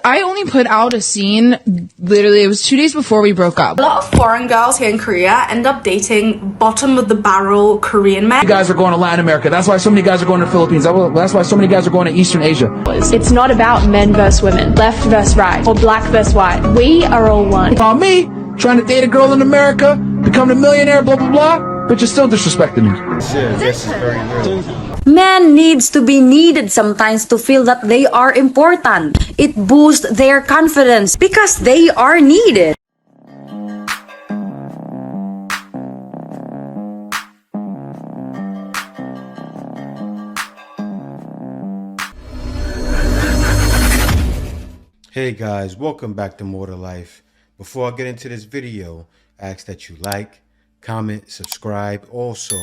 I only put out a scene, literally, it was 2 days before we broke up. A lot of foreign girls here in Korea end up dating bottom of the barrel Korean men. You guys are going to Latin America. That's why so many guys are going to the Philippines. That's why so many guys are going to Eastern Asia. It's not about men versus women, left versus right, or black versus white. We are all one. Me, trying to date a girl in America, become a millionaire, blah, blah, blah, but you're still disrespecting me. Yeah, this is very real. Men needs to be needed sometimes to feel that they are important. It boosts their confidence because they are needed. Hey guys, welcome back to More to Life. Before I get into this video, I ask that you like, comment, subscribe. Also,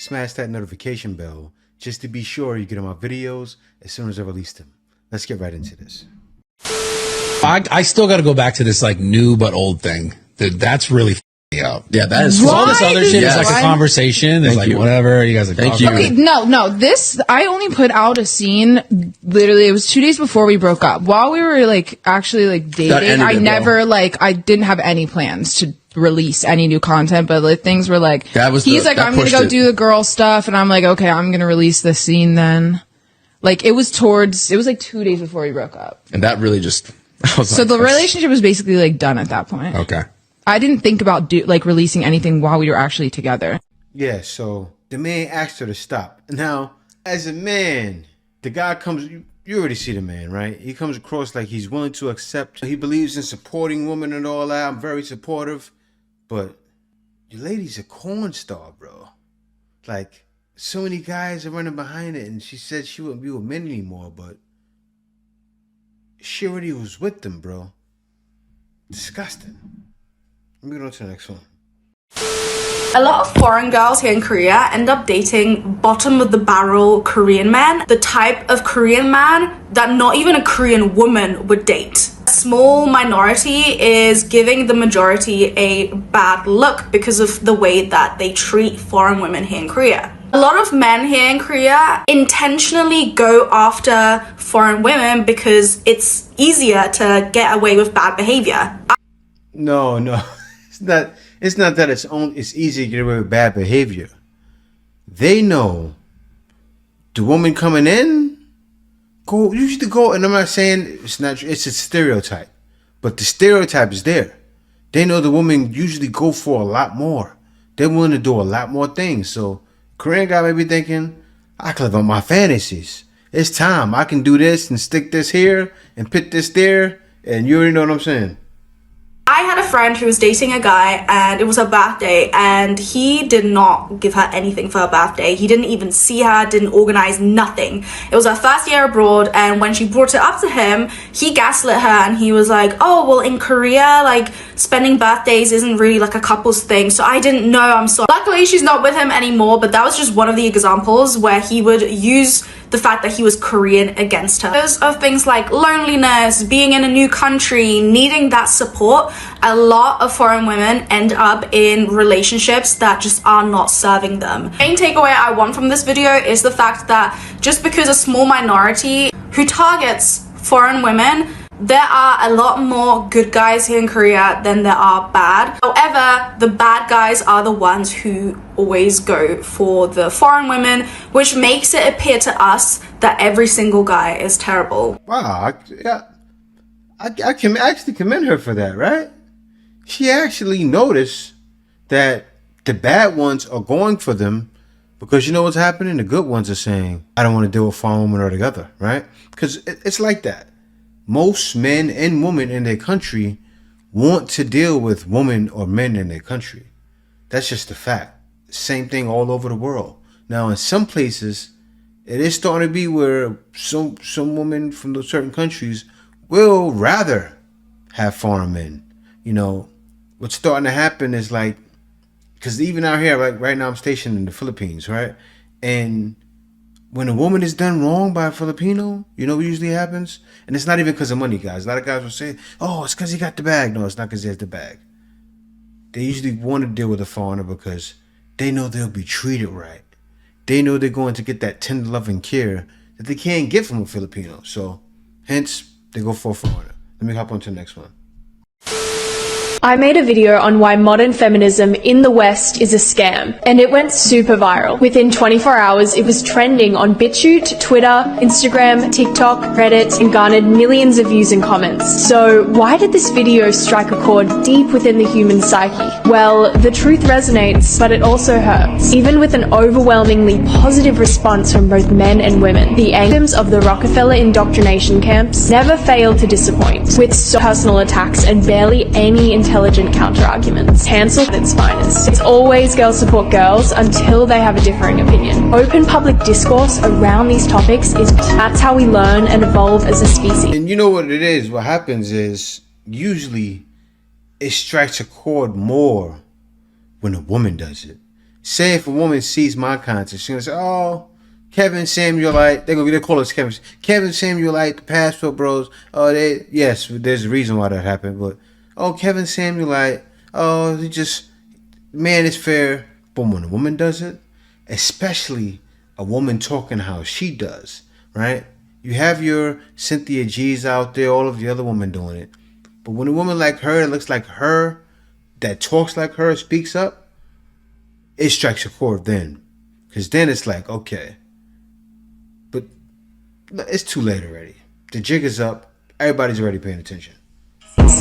smash that notification bell just to be sure you get on my videos as soon as I release them. Let's get right into this. I still got to go back to this like new but old thing. That's really f***ing me up. Yeah, that is. All this other shit is like a conversation. It's like whatever you guys are talking about. Okay, no, this, I only put out a scene, literally, it was 2 days before we broke up. While we were, like, actually, like, dating, I didn't have any plans to release any new content, but, like, things were like, he's like, I'm gonna go do the girl stuff, and I'm like, okay, I'm gonna release this scene then. Like, it was like 2 days before we broke up. And that really just, so the relationship was basically, like, done at that point. Okay. I didn't think about releasing anything while we were actually together. Yeah, so the man asked her to stop. Now, as a man, the guy comes, you already see the man, right? He comes across like he's willing to accept. He believes in supporting women and all that. I'm very supportive. But your lady's a corn star, bro. Like, so many guys are running behind it, and she said she wouldn't be with men anymore, but she already was with them, bro. Disgusting. Let me go on to the next one. A lot of foreign girls here in Korea end up dating bottom of the barrel Korean men, the type of Korean man that not even a Korean woman would date. A small minority is giving the majority a bad look because of the way that they treat foreign women here in Korea. A lot of men here in Korea intentionally go after foreign women because it's easier to get away with bad behavior. No. It's not that it's easy to get away with bad behavior. They know the woman coming in usually go, and I'm not saying it's not, it's a stereotype, but the stereotype is there. They know the woman usually go for a lot more. They're willing to do a lot more things. So Korean guy may be thinking, I can live on my fantasies. It's time. I can do this and stick this here and put this there, and you already know what I'm saying. I had a friend who was dating a guy, and it was her birthday, and he did not give her anything for her birthday. He didn't even see her, didn't organize nothing. It was her first year abroad, and when she brought it up to him, he gaslit her, and he was like, oh, well, in Korea, like, spending birthdays isn't really like a couple's thing, so I didn't know, I'm sorry. Luckily, she's not with him anymore, but that was just one of the examples where he would use the fact that he was Korean against her. Those are things like loneliness, being in a new country, needing that support. A lot of foreign women end up in relationships that just are not serving them. The main takeaway I want from this video is the fact that just because a small minority who targets foreign women, there are a lot more good guys here in Korea than there are bad. However, the bad guys are the ones who always go for the foreign women, which makes it appear to us that every single guy is terrible. Wow, I can actually commend her for that, right? She actually noticed that the bad ones are going for them because you know what's happening? The good ones are saying, I don't want to deal with foreign woman or the other, right? Because it's like that. Most men and women in their country want to deal with women or men in their country. That's just a fact. Same thing all over the world. Now, in some places, it is starting to be where some women from those certain countries will rather have foreign men. You know, what's starting to happen is like, because even out here, like right now I'm stationed in the Philippines, right? And when a woman is done wrong by a Filipino, you know what usually happens? And it's not even because of money, guys. A lot of guys will say, oh, it's because he got the bag. No, it's not because he has the bag. They usually want to deal with a foreigner because they know they'll be treated right. They know they're going to get that tender loving care that they can't get from a Filipino. So, hence, they go for a foreigner. Let me hop on to the next one. I made a video on why modern feminism in the West is a scam, and it went super viral. Within 24 hours, it was trending on BitChute, Twitter, Instagram, TikTok, Reddit, and garnered millions of views and comments. So why did this video strike a chord deep within the human psyche? Well, the truth resonates, but it also hurts. Even with an overwhelmingly positive response from both men and women, the victims of the Rockefeller indoctrination camps never fail to disappoint, with so personal attacks and barely any intelligent counter-arguments. Cancel at its finest. It's always girls support girls until they have a differing opinion. Open public discourse around these topics that's how we learn and evolve as a species. And you know what it is? What happens is usually it strikes a chord more when a woman does it. Say if a woman sees my content, she's gonna say, "Oh, Kevin Samuelite." They call us Kevin Samuelite, the Passport Bros. Oh, yes, there's a reason why that happened, but oh, Kevin Samuelite. Oh, man is fair. But when a woman does it, especially a woman talking how she does, right? You have your Cynthia G's out there, all of the other women doing it. But when a woman like her, that looks like her, that talks like her, speaks up, it strikes a chord then. Because then it's like, okay. But it's too late already. The jig is up. Everybody's already paying attention.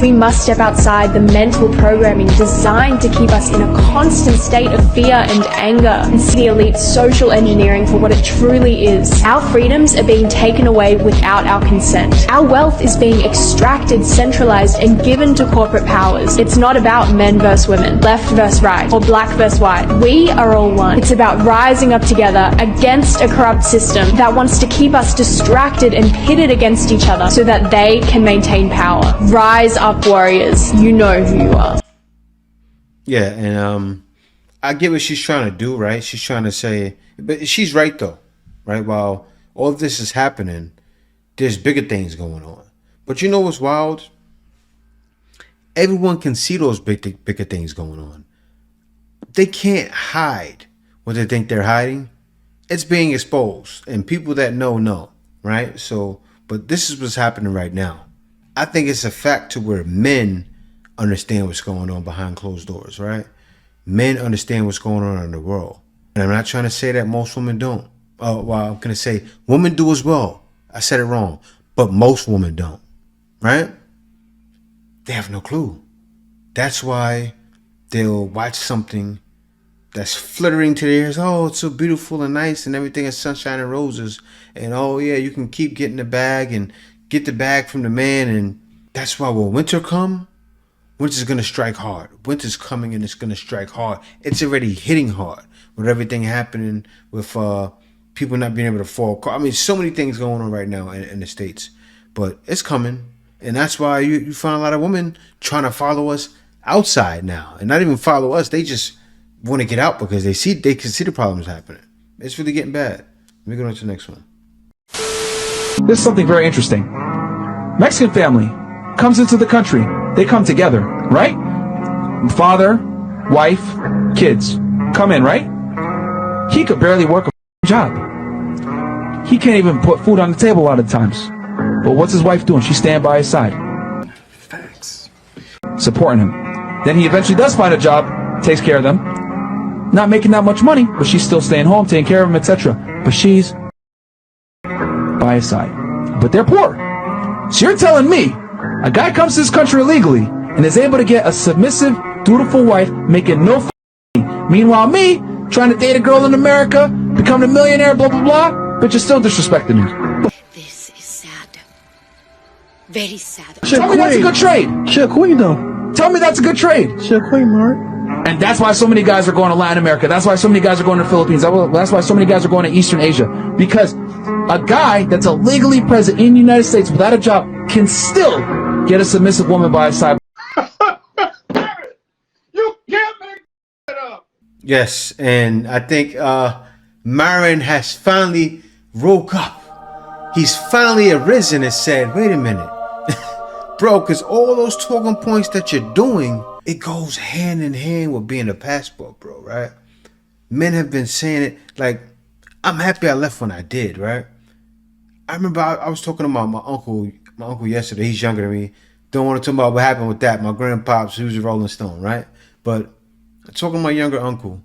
We must step outside the mental programming designed to keep us in a constant state of fear and anger, and see the elite social engineering for what it truly is. Our freedoms are being taken away without our consent. Our wealth is being extracted, centralized, and given to corporate powers. It's not about men versus women, left versus right, or black versus white. We are all one. It's about rising up together against a corrupt system that wants to keep us distracted and pitted against each other so that they can maintain power. Rise up, warriors. You know who you are. Yeah, and I get what she's trying to do, right? She's trying to say, but she's right though, right? While all of this is happening, there's bigger things going on. But you know what's wild? Everyone can see those bigger things going on. They can't hide what they think they're hiding. It's being exposed, and people that know, right? So, but this is what's happening right now. I think it's a fact to where men understand what's going on behind closed doors, right? Men understand what's going on in the world. And I'm not trying to say that most women don't. Well, I'm going to say women do as well. I said it wrong. But most women don't, right? They have no clue. That's why they'll watch something that's flittering to their ears. Oh, it's so beautiful and nice and everything is sunshine and roses. And oh, yeah, you can keep getting the bag and get the bag from the man. And that's why when winter come, winter's going to strike hard. Winter's coming and it's going to strike hard. It's already hitting hard with everything happening with people not being able to afford cars. I mean, so many things going on right now in the States. But it's coming. And that's why you find a lot of women trying to follow us outside now. And not even follow us. They just want to get out because they can see the problems happening. It's really getting bad. Let me go on to the next one. This is something very interesting. Mexican family comes into the country. They come together, right? Father, wife, kids come in, right? He could barely work a job. He can't even put food on the table a lot of times. But what's his wife doing? She's standing by his side. Facts. Supporting him. Then he eventually does find a job, takes care of them. Not making that much money, but she's still staying home, taking care of him, etc. But she's by his side. But they're poor. So you're telling me a guy comes to this country illegally and is able to get a submissive, dutiful wife making no money. Meanwhile, me, trying to date a girl in America, becoming a millionaire, blah, blah, blah, but you're still disrespecting me. This is sad. Very sad. Tell me that's a good trade. She a queen, though. Tell me that's a good trade. She a queen, Mark. And that's why so many guys are going to Latin America. That's why so many guys are going to the Philippines. That's why so many guys are going to Eastern Asia. Because a guy that's illegally present in the United States without a job can still get a submissive woman by his side. You can't make that up. Yes, and I think Myron has finally woke up. He's finally arisen and said, wait a minute. Bro, because all those talking points that you're doing, it goes hand in hand with being a passport, bro, right? Men have been saying it like, I'm happy I left when I did, right? I remember I was talking about my uncle yesterday. He's younger than me. Don't want to talk about what happened with that. My grandpops, he was a Rolling Stone, right? But I'm talking to my younger uncle,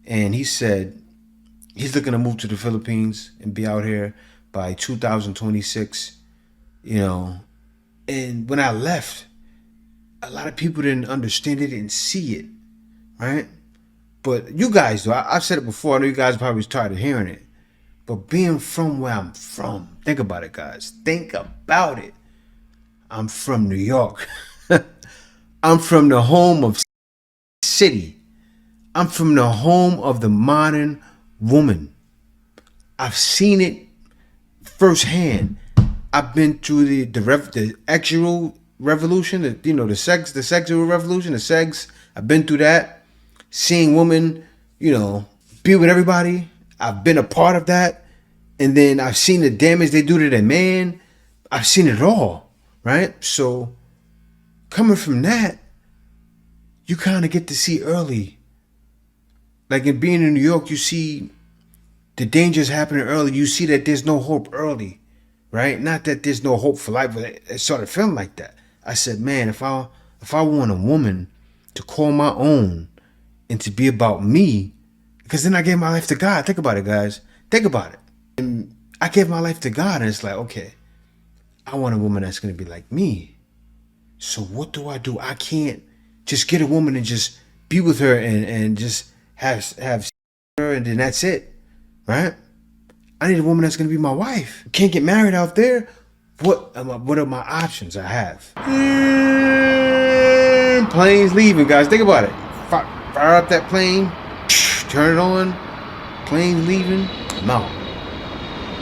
and he said he's looking to move to the Philippines and be out here by 2026, you know. And when I left, a lot of people didn't understand it, didn't see it, right? But you guys, though, I've said it before. I know you guys probably was tired of hearing it. But being from where I'm from, think about it, guys. Think about it. I'm from New York. I'm from the home of city. I'm from the home of the modern woman. I've seen it firsthand. I've been through the sexual revolution, the sexual revolution, the sex. I've been through that. Seeing women, be with everybody. I've been a part of that. And then I've seen the damage they do to their man. I've seen it all, right? So coming from that, you kind of get to see early. Like in being in New York, you see the dangers happening early. You see that there's no hope early, right? Not that there's no hope for life, but it started feeling like that. I said, man, if I want a woman to call my own and to be about me, because then I gave my life to God. Think about it, guys. Think about it. And I gave my life to God, and it's like, okay, I want a woman that's going to be like me. So what do? I can't just get a woman and just be with her and just have her and then that's it, right? I need a woman that's going to be my wife. Can't get married out there. What are my options I have? Plane's leaving, guys. Think about it. Fire up that plane. Turn it on. Plane's leaving. No.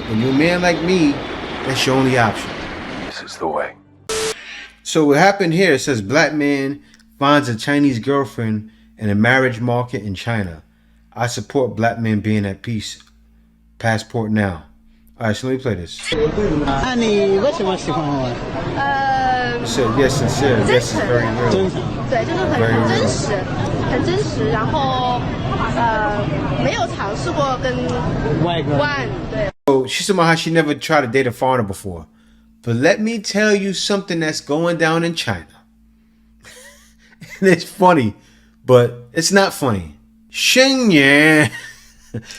When you're a man like me, that's your only option. This is the way. So what happened here, it says black man finds a Chinese girlfriend in a marriage market in China. I support black men being at peace. Passport now. All right, so let me play this. It said yes, sincere. Yes, is very real. Very real. So she's talking about how she never tried to date a foreigner before. But let me tell you something that's going down in China. And it's funny, but it's not funny. Xingye.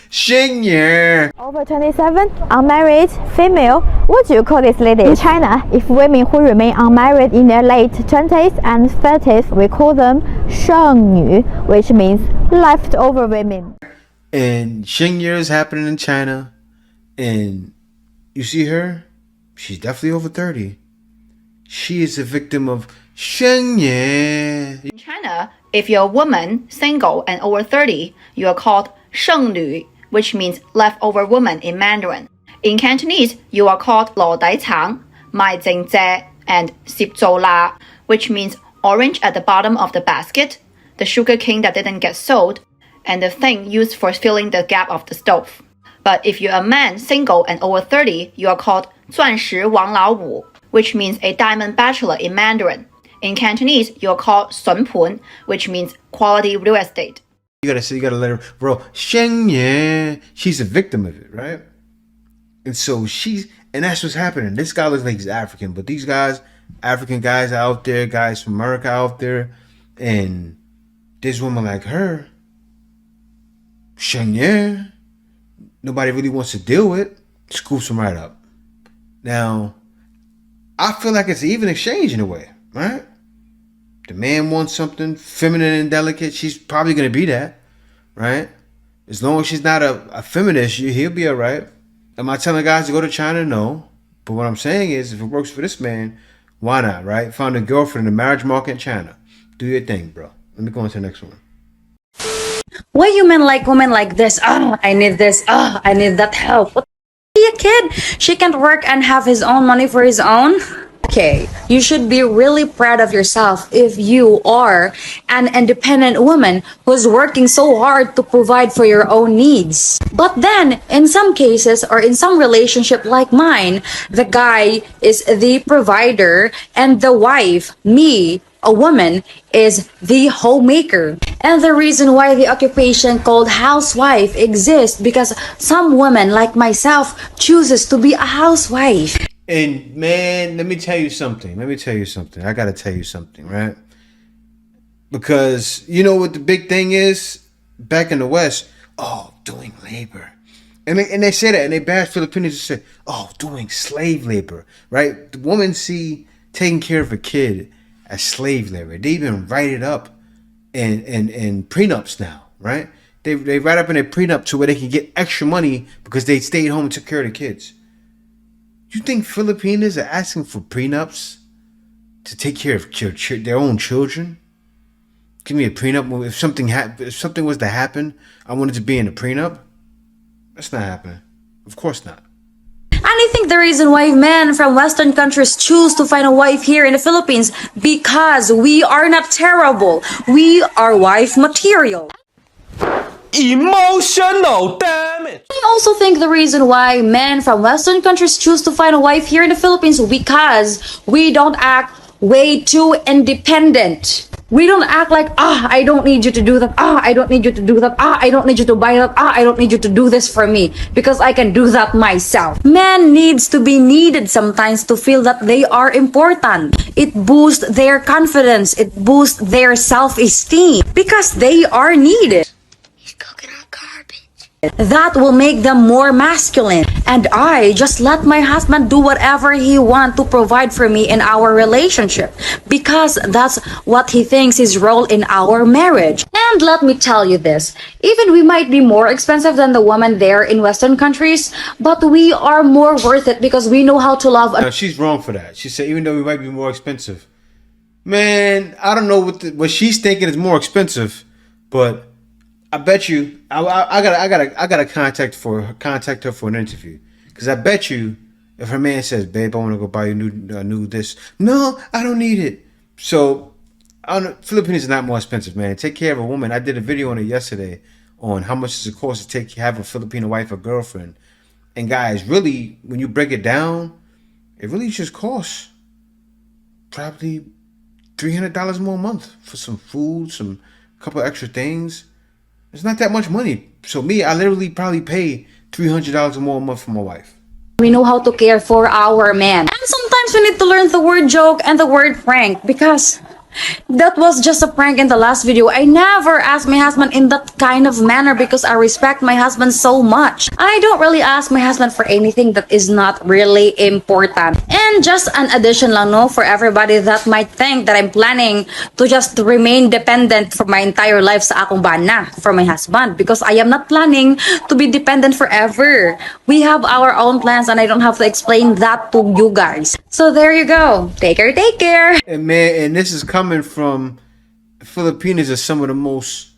Xingye. Over 27, unmarried, female. What do you call this lady? In China, if women who remain unmarried in their late 20s and 30s, we call them 剩女, which means leftover women. And Xingye is happening in China. And you see her? She's definitely over 30. She is a victim of Xingye. In China, if you're a woman, single, and over 30, you are called 剩女, which means leftover woman in Mandarin. In Cantonese, you are called 老底橙, 賣剩蔗, and 攝做辣, which means orange at the bottom of the basket, the sugar cane that didn't get sold, and the thing used for filling the gap of the stove. But if you're a man, single, and over 30, you are called 钻石王老五, which means a diamond bachelor in Mandarin. In Cantonese, you are called 笋盤, which means quality real estate. You gotta let her, bro. Xingye, she's a victim of it, right? And so and that's what's happening. This guy looks like he's African, but these guys, African guys out there, guys from America out there, and this woman like her, Xingye, nobody really wants to deal with, scoops them right up. Now, I feel like it's an even exchange in a way, right? The man wants something feminine and delicate. She's probably going to be that, right? As long as she's not a feminist, he'll be all right. Am I telling guys to go to China? No. But what I'm saying is, if it works for this man, why not, right? Found a girlfriend in the marriage market in China. Do your thing, bro. Let me go on to the next one. Why you men like women like this? I need this. I need that help. What a kid? She can't work and have his own money for his own? Okay, you should be really proud of yourself if you are an independent woman who's working so hard to provide for your own needs. But then, in some cases or in some relationship like mine, the guy is the provider and the wife, me, a woman, is the homemaker. And the reason why the occupation called housewife exists because some women like myself chooses to be a housewife. And man, let me tell you something. I gotta tell you something, right? Because you know what the big thing is back in the West? Oh, doing labor. And they say that, and they bash Filipinos and say, oh, doing slave labor, right? The woman see taking care of a kid as slave labor. They even write it up in prenups now, right? They write up in a prenup to where they can get extra money because they stayed home and took care of the kids. You think Filipinos are asking for prenups to take care of their own children? Give me a prenup. If something was to happen, I wanted to be in a prenup. That's not happening. Of course not. And I think the reason why men from Western countries choose to find a wife here in the Philippines, because we are not terrible. We are wife material. Emotional, damn it! I also think the reason why men from Western countries choose to find a wife here in the Philippines, because we don't act way too independent. We don't act like, I don't need you to do that. I don't need you to do that. I don't need you to buy that. I don't need you to do this for me because I can do that myself. Man needs to be needed sometimes to feel that they are important. It boosts their confidence. It boosts their self-esteem because they are needed. That will make them more masculine. And I just let my husband do whatever he wants to provide for me in our relationship because that's what he thinks his role in our marriage. And let me tell you this, even we might be more expensive than the woman there in Western countries, but we are more worth it because we know how to love. No, she's wrong for that. She said even though we might be more expensive. Man, I don't know what she's thinking is more expensive, but I bet you I gotta contact her for an interview because I bet you if her man says, "Babe, I want to go buy you new this," no, I don't need it. So, Philippines is not more expensive, man. Take care of a woman. I did a video on it yesterday on how much does it cost to have a Filipino wife or girlfriend. And guys, really, when you break it down, it really just costs probably $300 more a month for some food, some couple extra things. It's not that much money. So I literally probably pay $300 more a month for my wife. We know how to care for our man. And sometimes we need to learn the word joke and the word prank because that was just a prank in the last video. I never asked my husband in that kind of manner because I respect my husband so much. I don't really ask my husband for anything that is not really important. And just an addition lang, no, for everybody that might think that I'm planning to just remain dependent for my entire life sa akong bana for my husband because I am not planning to be dependent forever. We have our own plans and I don't have to explain that to you guys. So there you go. Take care. And man, and this is coming from Filipinos are some of the most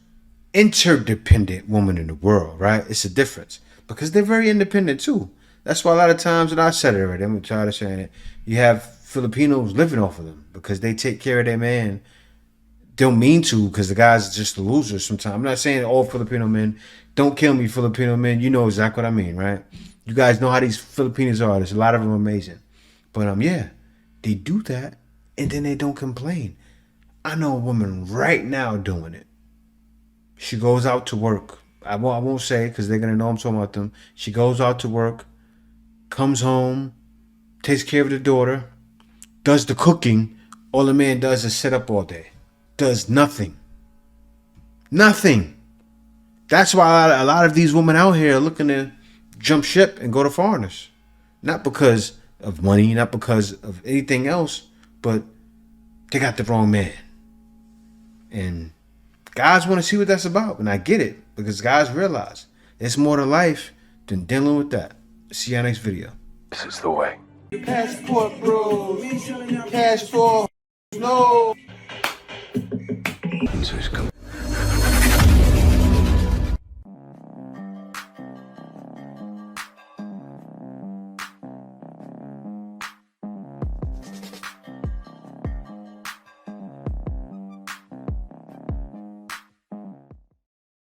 interdependent women in the world, right? It's a difference because they're very independent too. That's why a lot of times, and I said it already, I'm tired of saying it, you have Filipinos living off of them because they take care of their man. Don't mean to because the guys are just losers sometimes. I'm not saying all Filipino men. Don't kill me, Filipino men. You know exactly what I mean, right? You guys know how these Filipinos are. There's a lot of them amazing. But yeah, they do that and then they don't complain. I know a woman right now doing it. She goes out to work. I won't say because they're going to know I'm talking about them. She goes out to work, comes home, takes care of the daughter, does the cooking. All the man does is sit up all day. Does nothing. Nothing. That's why a lot of these women out here are looking to jump ship and go to foreigners. Not because of money, not because of anything else, but they got the wrong man. And guys want to see what that's about. And I get it because guys realize there's more to life than dealing with that. See you next video. This is the way. Passport, bro. Passport. No. Jesus, come